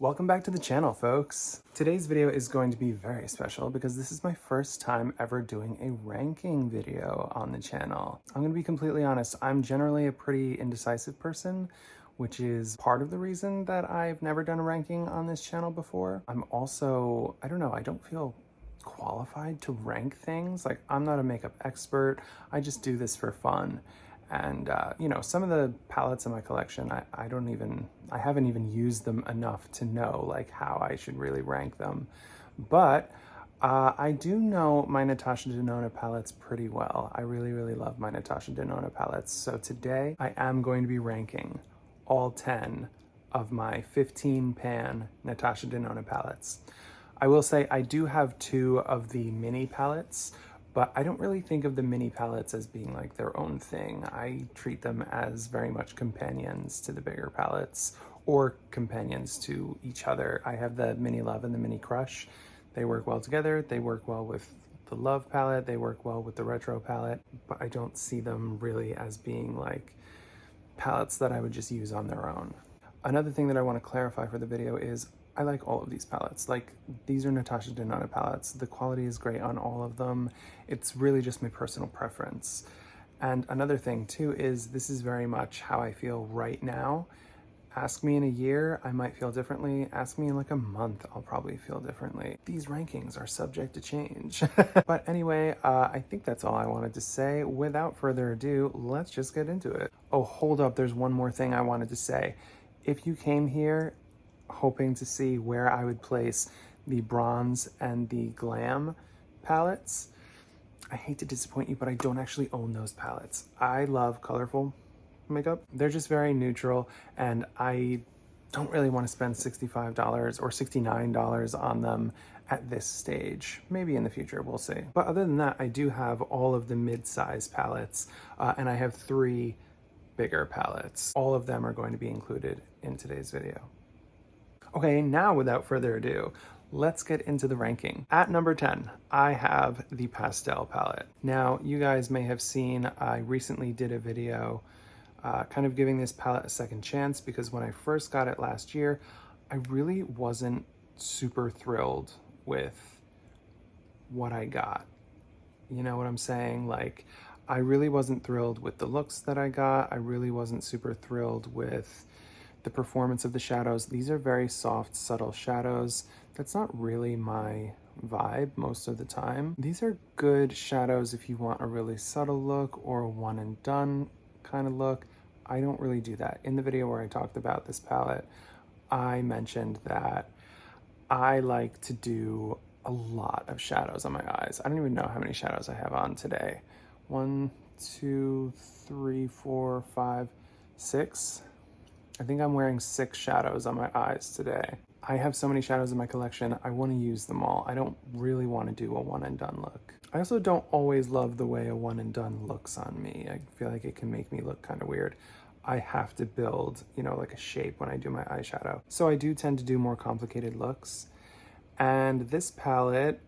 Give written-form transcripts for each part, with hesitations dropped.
Welcome back to the channel, folks. Today's video is going to be very special because this is my first time ever doing a ranking video on the channel. I'm going to be completely honest, I'm generally a pretty indecisive person, which is part of the reason that I've never done a ranking on this channel before. I'm also, I don't know, I don't feel qualified to rank things. Like, I'm not a makeup expert, I just do this for fun. And, you know, some of the palettes in my collection, I haven't even used them enough to know, like, how I should really rank them. But I do know my Natasha Denona palettes pretty well. I really, really love my Natasha Denona palettes. So today I am going to be ranking all 10 of my 15 pan Natasha Denona palettes. I will say I do have 2 of the mini palettes, but I don't really think of the mini palettes as being like their own thing. I treat them as very much companions to the bigger palettes, or companions to each other. I have the Mini Love and the Mini Crush. They work well together. They work well with the Love palette. They work well with the Retro palette, but I don't see them really as being like palettes that I would just use on their own. Another thing that I want to clarify for the video is I like all of these palettes. Like, these are Natasha Denona palettes. The quality is great on all of them. It's really just my personal preference. And another thing too is this is very much how I feel right now. Ask me in a year, I might feel differently. Ask me in like a month, I'll probably feel differently. These rankings are subject to change. But anyway, I think that's all I wanted to say. Without further ado, let's just get into it. Oh, hold up, there's one more thing I wanted to say. If you came here hoping to see where I would place the bronze and the glam palettes, I hate to disappoint you, but I don't actually own those palettes. I love colorful makeup. They're just very neutral, and I don't really want to spend $65 or $69 on them at this stage. Maybe in the future, we'll see. But other than that, I do have all of the mid-size palettes, and I have 3 bigger palettes. All of them are going to be included in today's video. Okay, now without further ado, let's get into the ranking. At number 10, I have the Pastel palette. Now, you guys may have seen I recently did a video kind of giving this palette a second chance, because when I first got it last year, I really wasn't super thrilled with what I got. You know what I'm saying? Like, I really wasn't thrilled with the looks that I got. I really wasn't super thrilled with the performance of the shadows. These are very soft, subtle shadows. That's not really my vibe most of the time. These are good shadows if you want a really subtle look or a one and done kind of look. I don't really do that. In the video where I talked about this palette, I mentioned that I like to do a lot of shadows on my eyes. I don't even know how many shadows I have on today. 1, 2, 3, 4, 5, 6. I think I'm wearing 6 shadows on my eyes today. I have so many shadows in my collection, I want to use them all. I don't really want to do a one and done look. I also don't always love the way a one and done looks on me. I feel like it can make me look kind of weird. I have to build, you know, like a shape when I do my eyeshadow. So I do tend to do more complicated looks. And this palette,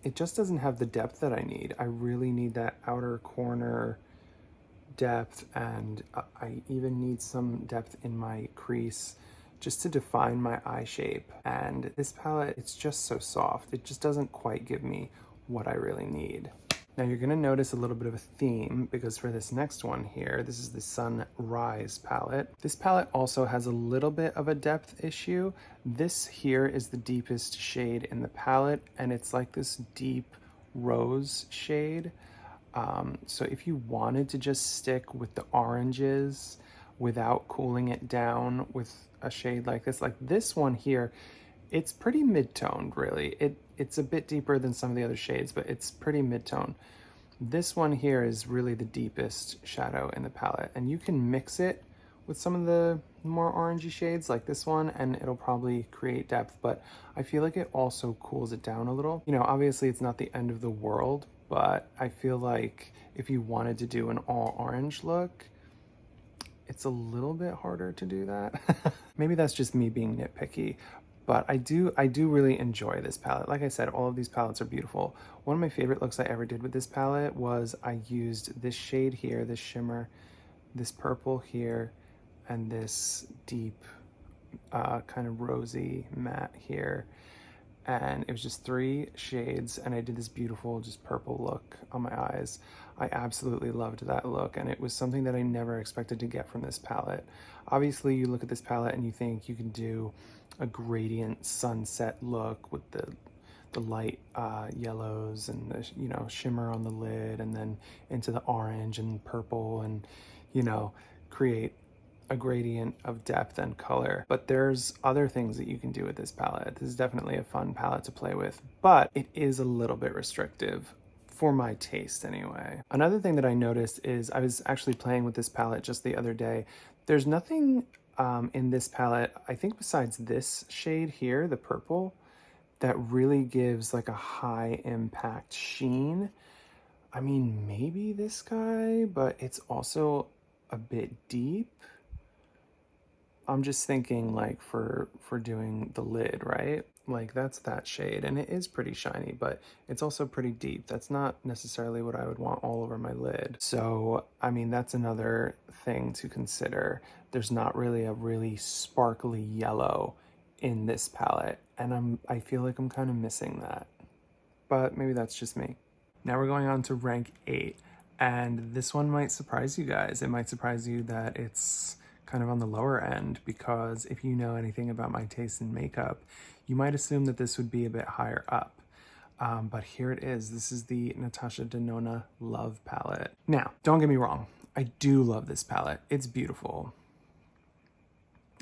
it just doesn't have the depth that I need. I really need that outer corner depth, and I even need some depth in my crease just to define my eye shape. And this palette, it's just so soft. It just doesn't quite give me what I really need. Now you're gonna notice a little bit of a theme, because for this next one here, this is the Sunrise palette. This palette also has a little bit of a depth issue. This here is the deepest shade in the palette, and it's like this deep rose shade. So if you wanted to just stick with the oranges without cooling it down with a shade like this one here, it's pretty mid-toned, really. It's a bit deeper than some of the other shades, but it's pretty mid-tone. This one here is really the deepest shadow in the palette, and you can mix it with some of the more orangey shades like this one, and it'll probably create depth, but I feel like it also cools it down a little. You know, obviously it's not the end of the world, but I feel like if you wanted to do an all orange look, it's a little bit harder to do that. Maybe that's just me being nitpicky, but I do really enjoy this palette. Like I said, all of these palettes are beautiful. One of my favorite looks I ever did with this palette was I used this shade here, this shimmer, this purple here, and this deep kind of rosy matte here. And it was just 3 shades, and I did this beautiful just purple look on my eyes. I absolutely loved that look, and it was something that I never expected to get from this palette. Obviously, you look at this palette and you think you can do a gradient sunset look with the light yellows and the, you know, shimmer on the lid, and then into the orange and purple, and, you know, create a gradient of depth and color. But there's other things that you can do with this palette. This is definitely a fun palette to play with, but it is a little bit restrictive for my taste anyway. Another thing that I noticed is I was actually playing with this palette just the other day. There's nothing in this palette, I think besides this shade here, the purple, that really gives like a high impact sheen. I mean, maybe this guy, but it's also a bit deep. I'm just thinking like for doing the lid, right? Like that's that shade, and it is pretty shiny, but it's also pretty deep. That's not necessarily what I would want all over my lid. So, I mean, that's another thing to consider. There's not really a really sparkly yellow in this palette, and I feel like I'm kind of missing that. But maybe that's just me. Now we're going on to rank 8, and this one might surprise you guys. It might surprise you that it's kind of on the lower end, because if you know anything about my taste in makeup, you might assume that this would be a bit higher up. But here it is. This is the Natasha Denona Love palette. Now, don't get me wrong. I do love this palette. It's beautiful.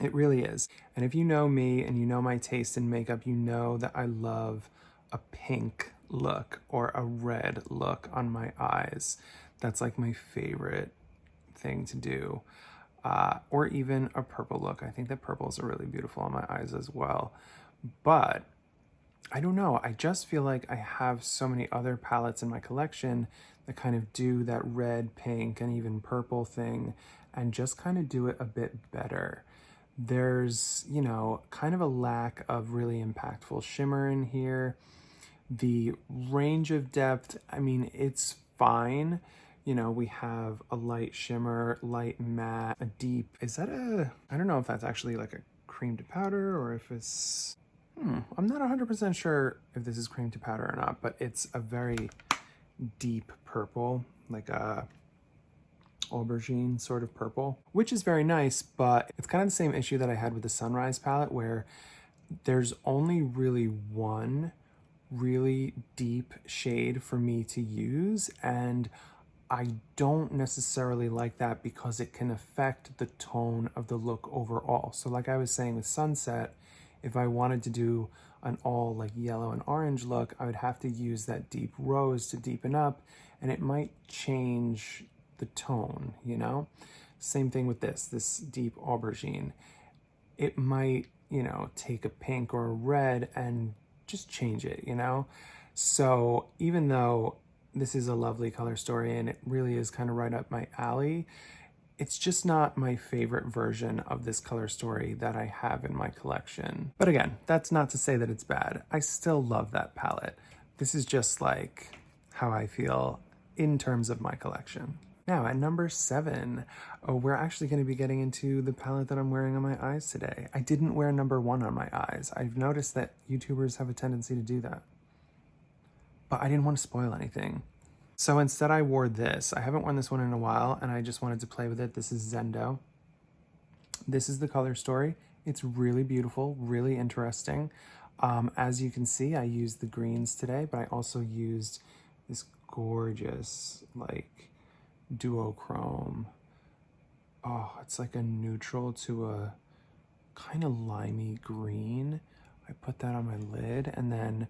It really is. And if you know me and you know my taste in makeup, you know that I love a pink look or a red look on my eyes. That's like my favorite thing to do. Or even a purple look. I think that purples are really beautiful on my eyes as well. But I don't know, I just feel like I have so many other palettes in my collection that kind of do that red, pink, and even purple thing, and just kind of do it a bit better. There's, you know, kind of a lack of really impactful shimmer in here. The range of depth, I mean, it's fine. You know, we have a light shimmer, light matte, a deep, is that I don't know if that's actually like a cream to powder or if it's, I'm not 100% sure if this is cream to powder or not, but it's a very deep purple, like a aubergine sort of purple, which is very nice, but it's kind of the same issue that I had with the Sunrise palette, where there's only really one really deep shade for me to use, and I don't necessarily like that because it can affect the tone of the look overall. So like I was saying with Sunset, if I wanted to do an all like yellow and orange look, I would have to use that deep rose to deepen up, and it might change the tone, you know? Same thing with this deep aubergine. It might, you know, take a pink or a red and just change it, you know? So even though this is a lovely color story and it really is kind of right up my alley, it's just not my favorite version of this color story that I have in my collection. But again, that's not to say that it's bad. I still love that palette. This is just like how I feel in terms of my collection. Now at number 7, we're actually going to be getting into the palette that I'm wearing on my eyes today. I didn't wear number 1 on my eyes. I've noticed that YouTubers have a tendency to do that, but I didn't want to spoil anything. So instead I wore this. I haven't worn this one in a while, and I just wanted to play with it. This is Zendo. This is the color story. It's really beautiful, really interesting. As you can see, I used the greens today, but I also used this gorgeous, like, duochrome. Oh, it's like a neutral to a kind of limey green. I put that on my lid, and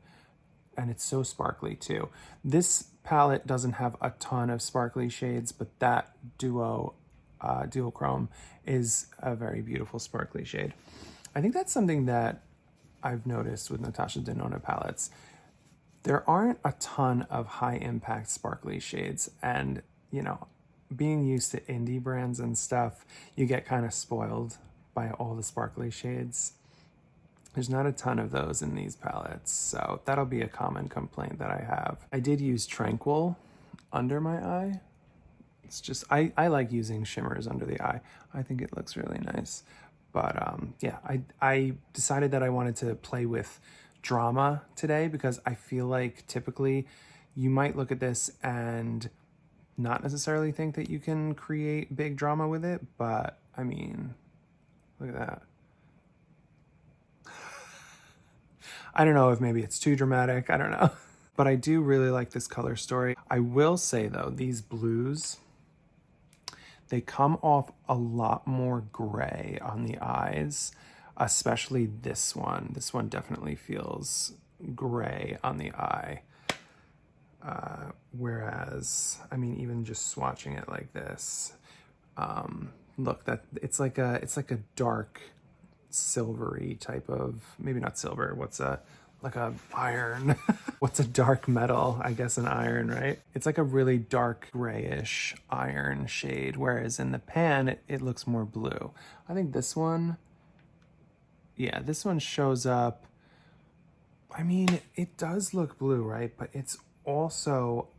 it's so sparkly too. This palette doesn't have a ton of sparkly shades, but that duochrome is a very beautiful sparkly shade. I think that's something that I've noticed with Natasha Denona palettes. There aren't a ton of high impact sparkly shades, and you know, being used to indie brands and stuff, you get kind of spoiled by all the sparkly shades. There's not a ton of those in these palettes, so that'll be a common complaint that I have. I did use Tranquil under my eye. It's just, I like using shimmers under the eye. I think it looks really nice. But yeah, I decided that I wanted to play with drama today because I feel like typically you might look at this and not necessarily think that you can create big drama with it, but I mean, look at that. I don't know if maybe it's too dramatic, I don't know. But I do really like this color story. I will say though, these blues, they come off a lot more gray on the eyes, especially this one. This one definitely feels gray on the eye. Whereas, I mean, even just swatching it like this, look, that it's like a dark silvery type of, maybe not silver, what's a, like a iron. What's a dark metal? I guess an iron, right? It's like a really dark grayish iron shade, whereas in the pan it looks more blue. I think this one, yeah, this one shows up, I mean, it does look blue, right? But it's also,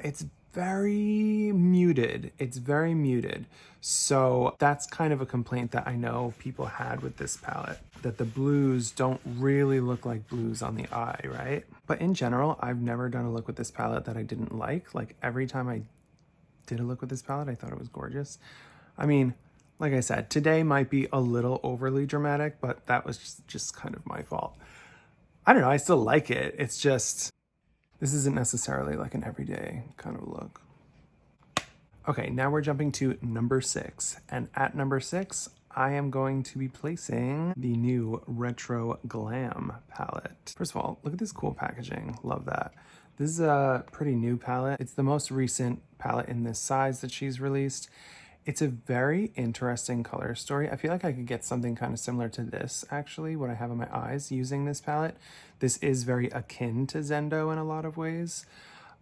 it's very muted. It's very muted. So that's kind of a complaint that I know people had with this palette, that the blues don't really look like blues on the eye, right? But in general, I've never done a look with this palette that I didn't like. Like every time I did a look with this palette, I thought it was gorgeous. I mean, like I said, today might be a little overly dramatic, but that was just kind of my fault. I don't know, I still like it. It's just, this isn't necessarily like an everyday kind of look. Okay, now we're jumping to number 6. And at number 6, I am going to be placing the new Retro Glam palette. First of all, look at this cool packaging. Love that. This is a pretty new palette. It's the most recent palette in this size that she's released. It's a very interesting color story. I feel like I could get something kind of similar to this, actually, what I have on my eyes using this palette. This is very akin to Zendo in a lot of ways.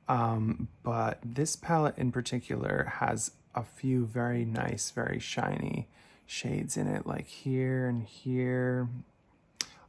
But this palette in particular has a few very nice, very shiny shades in it, like here and here.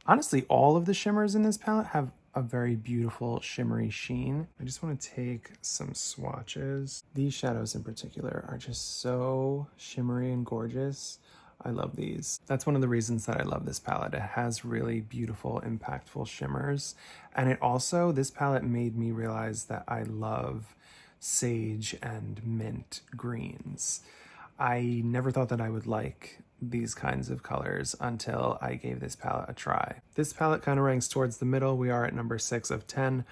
Honestly, all of the shimmers in this palette have a very beautiful shimmery sheen. I just want to take some swatches. These shadows in particular are just so shimmery and gorgeous. I love these. That's one of the reasons that I love this palette. It has really beautiful, impactful shimmers. And it also, this palette made me realize that I love sage and mint greens. I never thought that I would like these kinds of colors until I gave this palette a try. This palette kind of ranks towards the middle. We are at number 6 of 10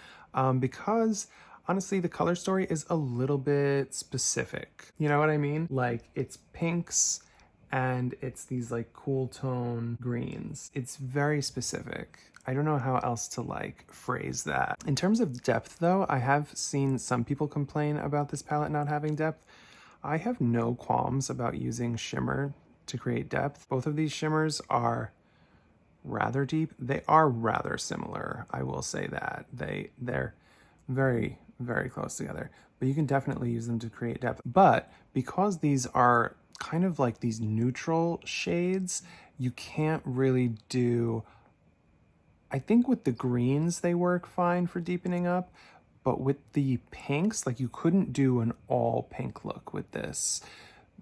because honestly, the color story is a little bit specific. You know what I mean? Like it's pinks and it's these like cool tone greens. It's very specific. I don't know how else to like phrase that. In terms of depth though, I have seen some people complain about this palette not having depth. I have no qualms about using shimmer to create depth. Both of these shimmers are rather deep. They are rather similar, I will say that. They're very, very close together, but you can definitely use them to create depth. But because these are kind of like these neutral shades, you can't really do, I think with the greens, they work fine for deepening up, but with the pinks, like you couldn't do an all pink look with this.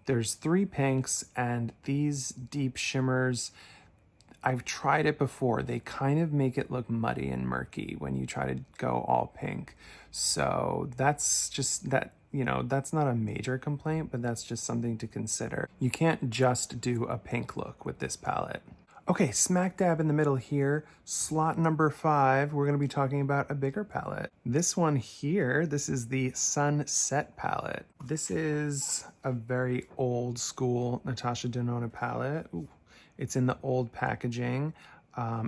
There's 3 pinks and these deep shimmers, I've tried it before. They kind of make it look muddy and murky when you try to go all pink. So that's just that, you know, that's not a major complaint, but that's just something to consider. You can't just do a pink look with this palette. Okay, smack dab in the middle here, slot number 5, we're gonna be talking about a bigger palette. This one here, this is the Sunset palette. This is a very old school Natasha Denona palette. Ooh, it's in the old packaging.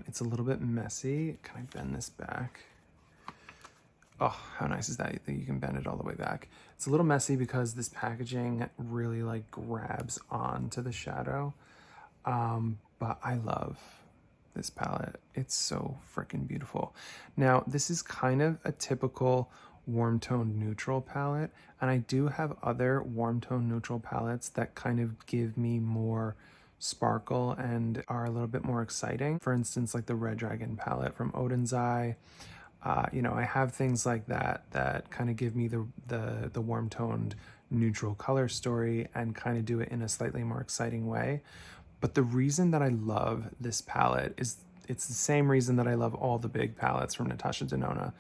It's a little bit messy. Can I bend this back? Oh, how nice is that? You can bend it all the way back. It's a little messy because this packaging really like grabs onto the shadow. But I love this palette. It's so freaking beautiful. Now, this is kind of a typical warm tone neutral palette, and I do have other warm tone neutral palettes that kind of give me more sparkle and are a little bit more exciting. For instance, like the Red Dragon palette from Odin's Eye. You know, I have things like that that kind of give me the warm toned neutral color story and kind of do it in a slightly more exciting way. But the reason that I love this palette is it's the same reason that I love all the big palettes from Natasha Denona.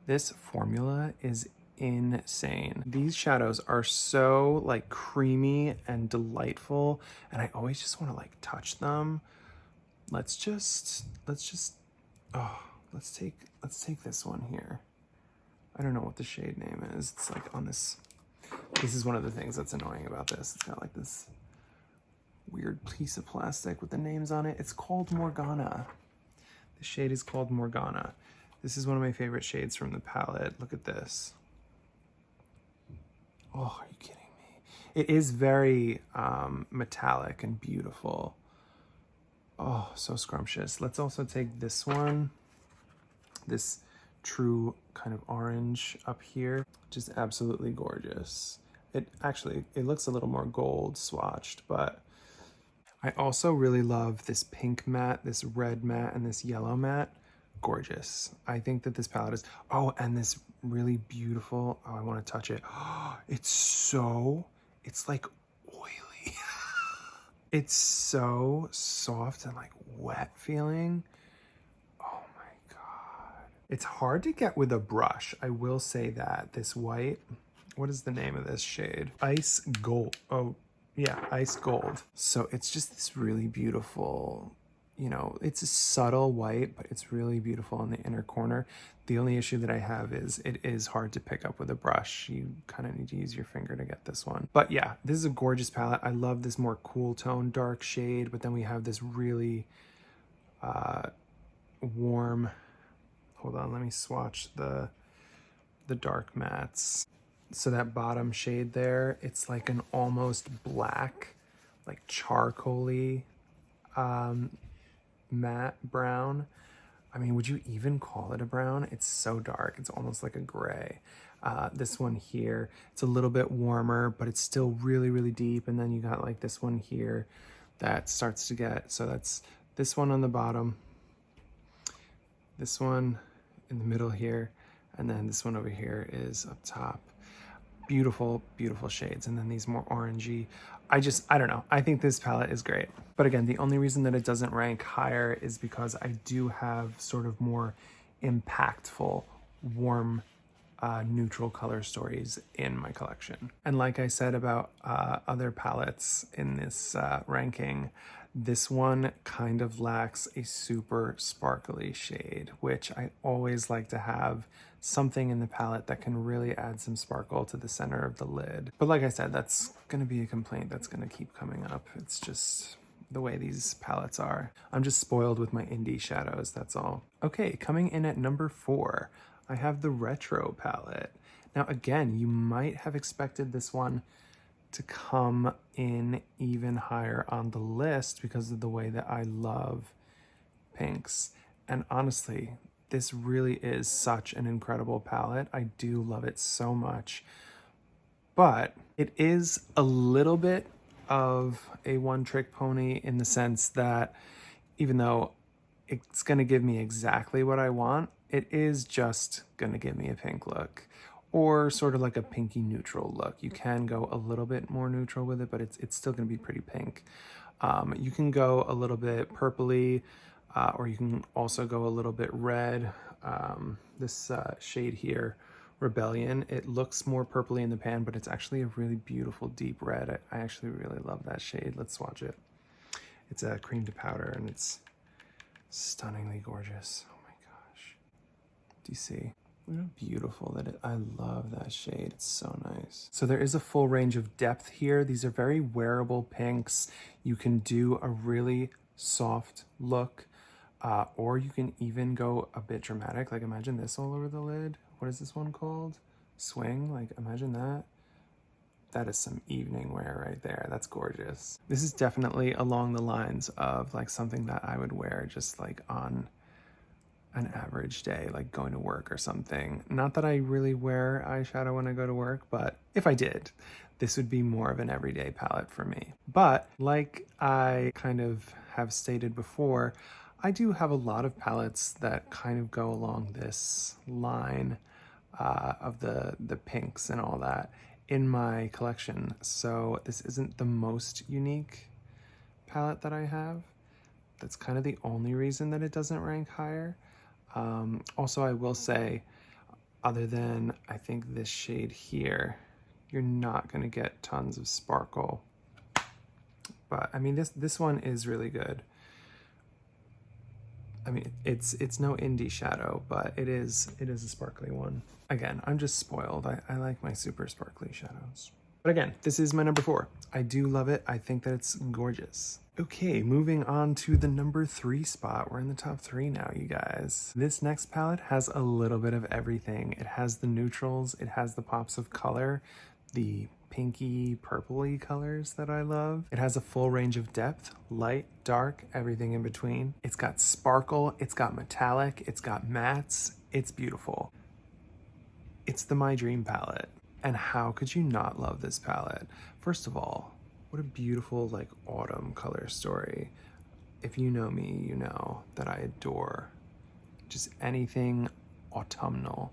This formula is insane. These shadows are so like creamy and delightful, and I always just want to like touch them. Let's just oh, let's take this one here. I don't know what the shade name is. It's like on this. This is one of the things that's annoying about this. It's got like this weird piece of plastic with the names on it. It's called Morgana. The shade is called Morgana. This is one of my favorite shades from the palette. Look at this. Oh, are you kidding me? It is very metallic and beautiful. Oh, so scrumptious. Let's also take this one, this true kind of orange up here, just absolutely gorgeous. It looks a little more gold swatched, but I also really love this pink matte, this red matte, and this yellow matte. Gorgeous. I think that this palette is, oh, and this really beautiful, oh, I want to touch it. It's like oily. It's so soft and like wet feeling. Oh my God. It's hard to get with a brush. I will say that. This white, what is the name of this shade? Ice Gold. Oh, yeah, Ice Gold. So it's just this really beautiful, you know, it's a subtle white, but it's really beautiful in the inner corner. The only issue that I have is it is hard to pick up with a brush. You kind of need to use your finger to get this one. But yeah, this is a gorgeous palette. I love this more cool tone, dark shade, but then we have this really warm, hold on, let me swatch the dark mattes. So that bottom shade there, it's like an almost black, like charcoaly matte brown. I mean, would you even call it a brown? It's so dark. It's almost like a gray. This one here, it's a little bit warmer, but it's still really, really deep. And then you got like this one here that starts to get, so that's this one on the bottom, this one in the middle here, and then this one over here is up top. Beautiful, beautiful shades. And then these more orangey. I don't know. I think this palette is great. But again, the only reason that it doesn't rank higher is because I do have sort of more impactful, warm, neutral color stories in my collection. And like I said about other palettes in this ranking, this one kind of lacks a super sparkly shade, which I always like to have something in the palette that can really add some sparkle to the center of the lid. But like I said, that's gonna be a complaint that's gonna keep coming up. It's just the way these palettes are. I'm just spoiled with my indie shadows, that's all. Okay, coming in at number 4, I have the Retro palette. Now again, you might have expected this one to come in even higher on the list because of the way that I love pinks. And honestly, this really is such an incredible palette. I do love it so much. But it is a little bit of a one-trick pony in the sense that even though it's going to give me exactly what I want, it is just going to give me a pink look. Or sort of like a pinky neutral look. You can go a little bit more neutral with it, but it's still going to be pretty pink. You can go a little bit purpley, or you can also go a little bit red. This shade here, Rebellion, it looks more purpley in the pan, but it's actually a really beautiful deep red. I actually really love that shade. Let's swatch it. It's a cream to powder, and it's stunningly gorgeous. Oh my gosh. Do you see? Look how beautiful that is. I love that shade. It's so nice. So there is a full range of depth here. These are very wearable pinks. You can do a really soft look, or you can even go a bit dramatic. Like imagine this all over the lid. What is this one called? Swing. Like imagine that. That is some evening wear right there. That's gorgeous. This is definitely along the lines of like something that I would wear just like on an average day, like going to work or something. Not that I really wear eyeshadow when I go to work, but if I did, this would be more of an everyday palette for me. But like I kind of have stated before, I do have a lot of palettes that kind of go along this line of the pinks and all that in my collection. So this isn't the most unique palette that I have. That's kind of the only reason that it doesn't rank higher. Also, I will say, other than I think this shade here, you're not going to get tons of sparkle. But I mean, this one is really good. I mean, it's no indie shadow, but it is a sparkly one. Again, I'm just spoiled. I like my super sparkly shadows. But again, this is my number 4. I do love it. I think that it's gorgeous. Okay, moving on to the number 3 spot. We're in the top 3 now, you guys. This next palette has a little bit of everything. It has the neutrals, it has the pops of color, the pinky purpley colors that I love. It has a full range of depth, light, dark, everything in between. It's got sparkle, it's got metallic, it's got mattes. It's beautiful. It's the My Dream palette. And how could you not love this palette? First of all, what a beautiful like autumn color story. If you know me, you know that I adore just anything autumnal.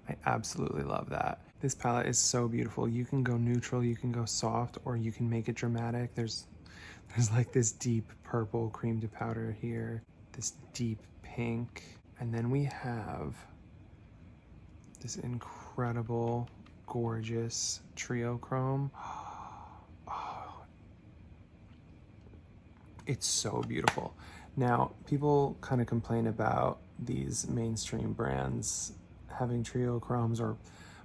I absolutely love that. This palette is so beautiful. You can go neutral, you can go soft, or you can make it dramatic. There's like this deep purple cream to powder here, this deep pink, and then we have this incredible, gorgeous trio chrome. Oh, it's so beautiful. Now, people kind of complain about these mainstream brands having trio chromes or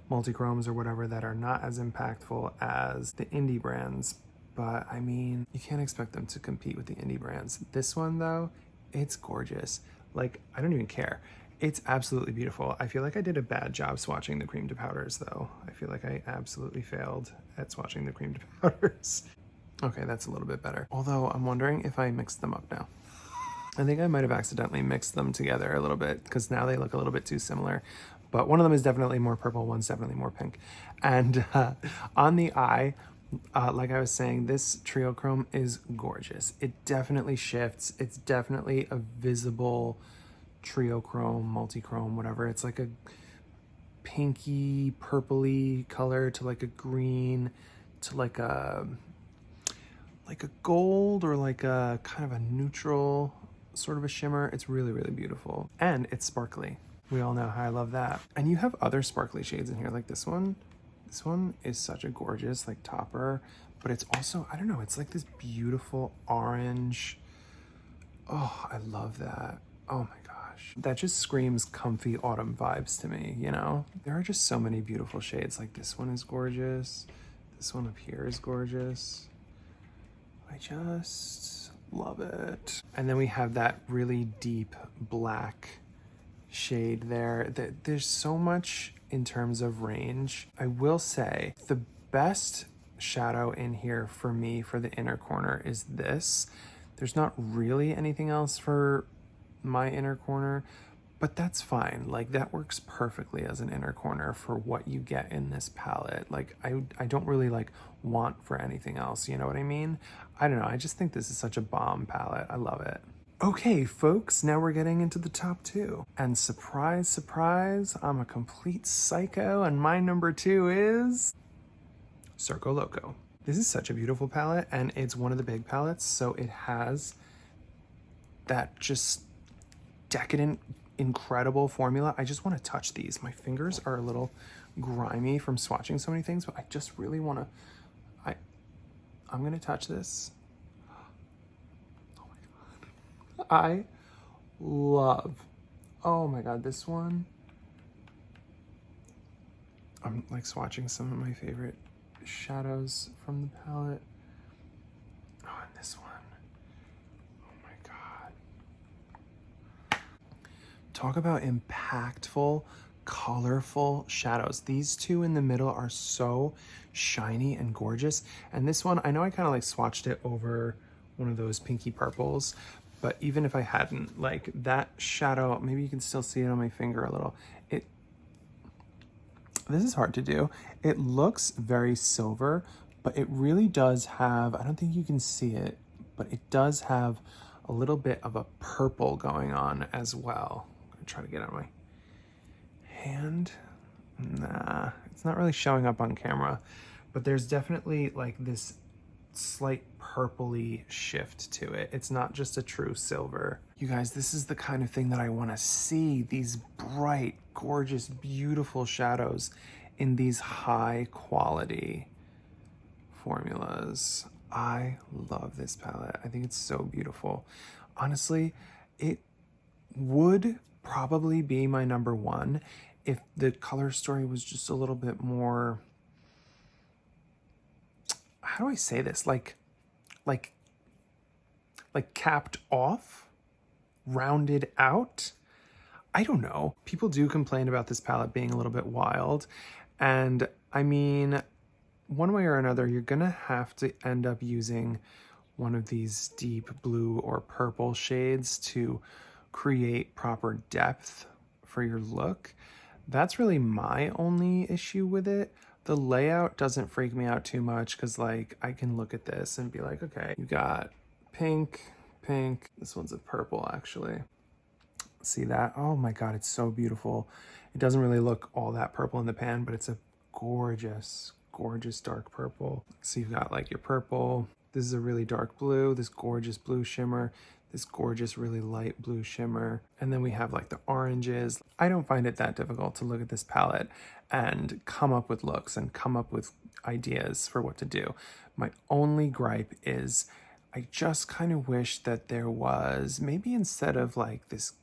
multi-chromes or whatever that are not as impactful as the indie brands, but I mean, you can't expect them to compete with the indie brands. This one though, it's gorgeous. Like, I don't even care. It's absolutely beautiful. I feel like I did a bad job swatching the cream to powders though. I feel like I absolutely failed at swatching the cream to powders. Okay, that's a little bit better. Although I'm wondering if I mixed them up now. I think I might have accidentally mixed them together a little bit because now they look a little bit too similar. But one of them is definitely more purple, one's definitely more pink. And on the eye, like I was saying, this trio chrome is gorgeous. It definitely shifts. It's definitely a visible trio chrome, multi-chrome, whatever. It's like a pinky, purpley color to like a green to like a gold or like a kind of a neutral sort of a shimmer. It's really, really beautiful. And it's sparkly. We all know how I love that. And you have other sparkly shades in here, like this one. This one is such a gorgeous like topper, but it's also, I don't know, it's like this beautiful orange. Oh, I love that. Oh my gosh. That just screams comfy autumn vibes to me, you know? There are just so many beautiful shades. Like this one is gorgeous. This one up here is gorgeous. I just love it. And then we have that really deep black shade there. There's so much in terms of range. I will say the best shadow in here for me for the inner corner is this. There's not really anything else for my inner corner, but that's fine. Like that works perfectly as an inner corner for what you get in this palette. Like I don't really like want for anything else, you know what I mean? I don't know, I just think this is such a bomb palette. I love it. Okay, folks, now we're getting into the top 2. And surprise, surprise, I'm a complete psycho, and my number 2 is Circo Loco. This is such a beautiful palette, and it's one of the big palettes, so it has that just decadent, incredible formula. I just want to touch these. My fingers are a little grimy from swatching so many things, but I just really want to, I'm going to touch this. I love, oh my god, this one. I'm like swatching some of my favorite shadows from the palette. Oh, and this one. Oh my god. Talk about impactful, colorful shadows. These two in the middle are so shiny and gorgeous. And this one, I know I kind of like swatched it over one of those pinky purples, but even if I hadn't, like that shadow, maybe you can still see it on my finger a little. This is hard to do. It looks very silver, but it really does have, I don't think you can see it, but it does have a little bit of a purple going on as well. I'm gonna try to get it on my hand. Nah, it's not really showing up on camera, but there's definitely like this slight purpley shift to it. It's not just a true silver. You guys, this is the kind of thing that I want to see. These bright, gorgeous, beautiful shadows in these high quality formulas. I love this palette. I think it's so beautiful. Honestly, it would probably be my number one if the color story was just a little bit more, how do I say this? Like capped off, rounded out. I don't know. People do complain about this palette being a little bit wild. And I mean, one way or another, you're gonna have to end up using one of these deep blue or purple shades to create proper depth for your look. That's really my only issue with it. The layout doesn't freak me out too much because like I can look at this and be like, okay, you got pink, pink. This one's a purple actually. See that? Oh my God, it's so beautiful. It doesn't really look all that purple in the pan, but it's a gorgeous, gorgeous dark purple. So you've got like your purple. This is a really dark blue, this gorgeous blue shimmer, this gorgeous, really light blue shimmer. And then we have like the oranges. I don't find it that difficult to look at this palette and come up with looks and come up with ideas for what to do. My only gripe is I just kind of wish that there was, maybe instead of like this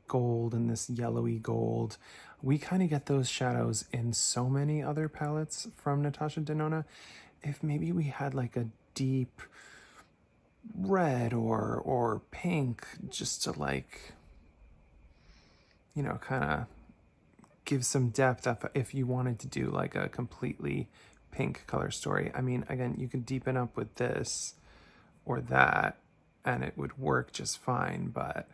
gold and this yellowy gold, we kind of get those shadows in so many other palettes from Natasha Denona. If maybe we had like a deep red or pink, just to like, you know, kind of give some depth if you wanted to do like a completely pink color story. I mean, again, you could deepen up with this or that and it would work just fine, but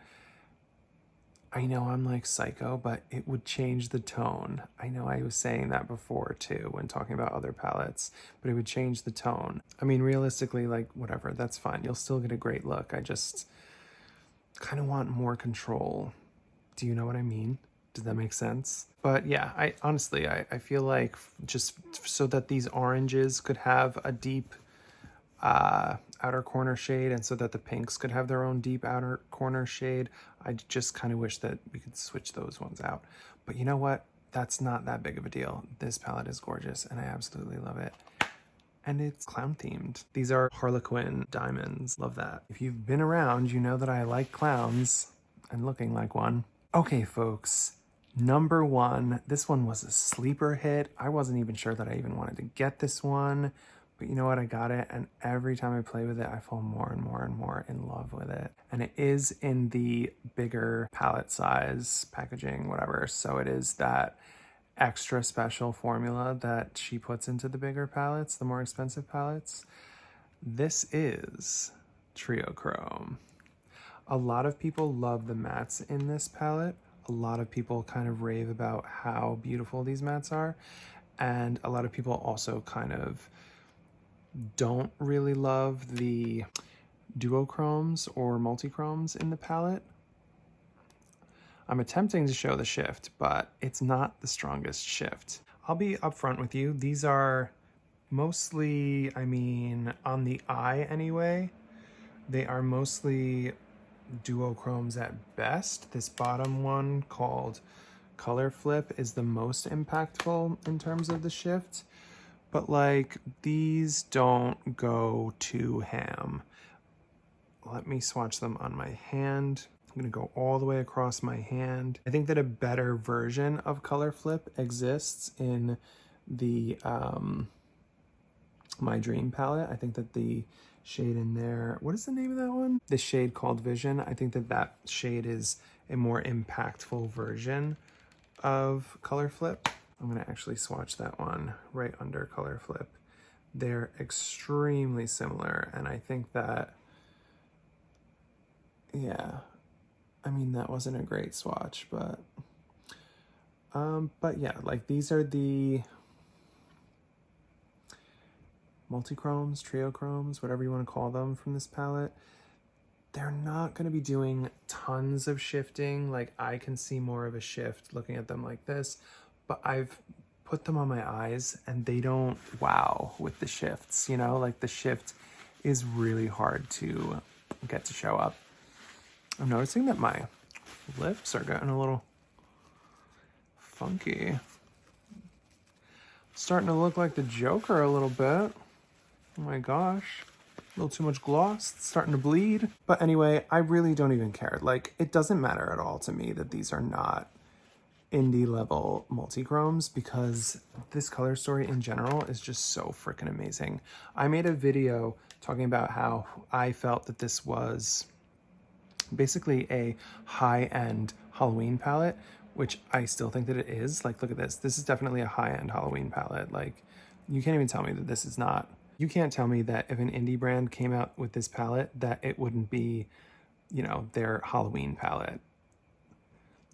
I know I'm like psycho, but it would change the tone. I know I was saying that before too when talking about other palettes, but it would change the tone. I mean, realistically, like whatever, that's fine. You'll still get a great look. I just kind of want more control. Do you know what I mean? Does that make sense? But yeah, I honestly, I feel like just so that these oranges could have a deep outer corner shade and so that the pinks could have their own deep outer corner shade, I just kind of wish that we could switch those ones out. But you know what? That's not that big of a deal. This palette is gorgeous and I absolutely love it. And it's clown themed. These are Harlequin diamonds. Love that. If you've been around, you know that I like clowns and looking like one. Okay, folks. Number one, this one was a sleeper hit. I wasn't even sure that I even wanted to get this one. But you know what? I got it, and every time I play with it, I fall more and more and more in love with it. And it is in the bigger palette size, packaging, whatever. So it is that extra special formula that she puts into the bigger palettes, the more expensive palettes. This is Trio Chrome. A lot of people love the mattes in this palette. A lot of people kind of rave about how beautiful these mattes are. And a lot of people also kind of don't really love the duochromes or multichromes in the palette. I'm attempting to show the shift, but it's not the strongest shift. I'll be upfront with you. These are mostly, I mean, on the eye anyway, they are mostly duochromes at best. This bottom one called Color Flip is the most impactful in terms of the shift. But like, these don't go too ham. Let me swatch them on my hand. I'm gonna go all the way across my hand. I think that a better version of Color Flip exists in the My Dream palette. I think that the shade in there, what is the name of that one? The shade called Vision. I think that that shade is a more impactful version of Color Flip. I'm gonna actually swatch that one right under Color Flip. They're extremely similar, and I think that, yeah, I mean, that wasn't a great swatch, but yeah, like these are the multichromes, triochromes, whatever you want to call them from this palette. they're not going to be doing tons of shifting. Like I can see more of a shift looking at them like this, but I've put them on my eyes and they don't wow with the shifts, you know, like the shift is really hard to get to show up. I'm noticing that my lips are getting a little funky. Starting to look like the Joker a little bit. Oh my gosh. A little too much gloss. It's starting to bleed. But anyway, I really don't even care. Like, it doesn't matter at all to me that these are not indie level multichromes because this color story in general is just so freaking amazing. I made a video talking about how I felt that this was basically a high-end Halloween palette, which I still think that it is. Like, look at this. This is definitely a high-end Halloween palette. Like, you can't even tell me that this is not. You can't tell me that if an indie brand came out with this palette, that it wouldn't be, you know, their Halloween palette.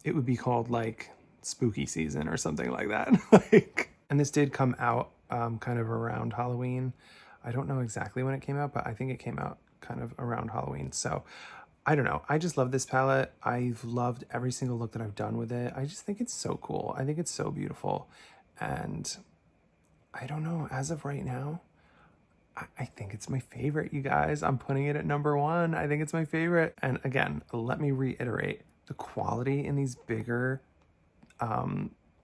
It would be called, like, Spooky Season or something like that. Like, and this did come out kind of around Halloween. I don't know exactly when it came out, but I think it came out kind of around Halloween. So I don't know. I just love this palette. I've loved every single look that I've done with it. I just think it's so cool. I think it's so beautiful. And I don't know, as of right now, I think it's my favorite, you guys. I'm putting it at #1. I think it's my favorite. And again, let me reiterate, the quality in these bigger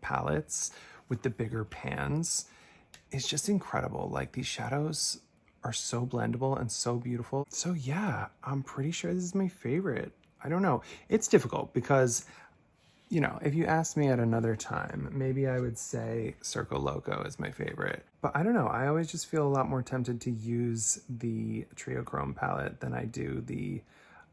palettes with the bigger pans is just incredible. Like, these shadows are so blendable and so beautiful. So yeah, I'm pretty sure this is my favorite. I don't know. It's difficult because, you know, if you asked me at another time, maybe I would say Circo Loco is my favorite. But I don't know. I always just feel a lot more tempted to use the Triochrome palette than I do the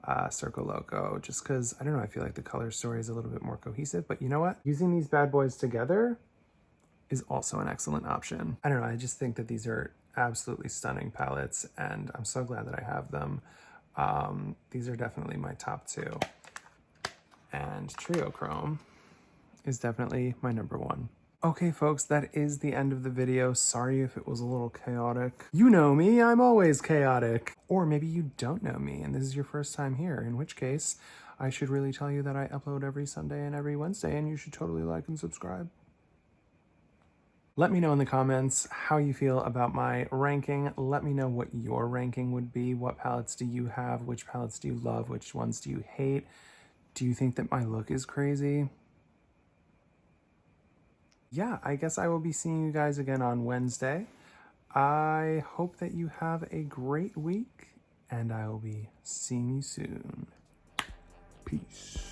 Circo Loco, just because, I don't know, I feel like the color story is a little bit more cohesive. But you know what? Using these bad boys together is also an excellent option. I don't know, I just think that these are absolutely stunning palettes and I'm so glad that I have them. These are definitely my top 2. And Triochrome is definitely my #1. Okay, folks, that is the end of the video. Sorry if it was a little chaotic. You know me, I'm always chaotic. Or maybe you don't know me and this is your first time here, in which case I should really tell you that I upload every Sunday and every Wednesday and you should totally like and subscribe. Let me know in the comments how you feel about my ranking. Let me know what your ranking would be. What palettes do you have? Which palettes do you love? Which ones do you hate? Do you think that my look is crazy? Yeah, I guess I will be seeing you guys again on Wednesday. I hope that you have a great week and I will be seeing you soon. Peace.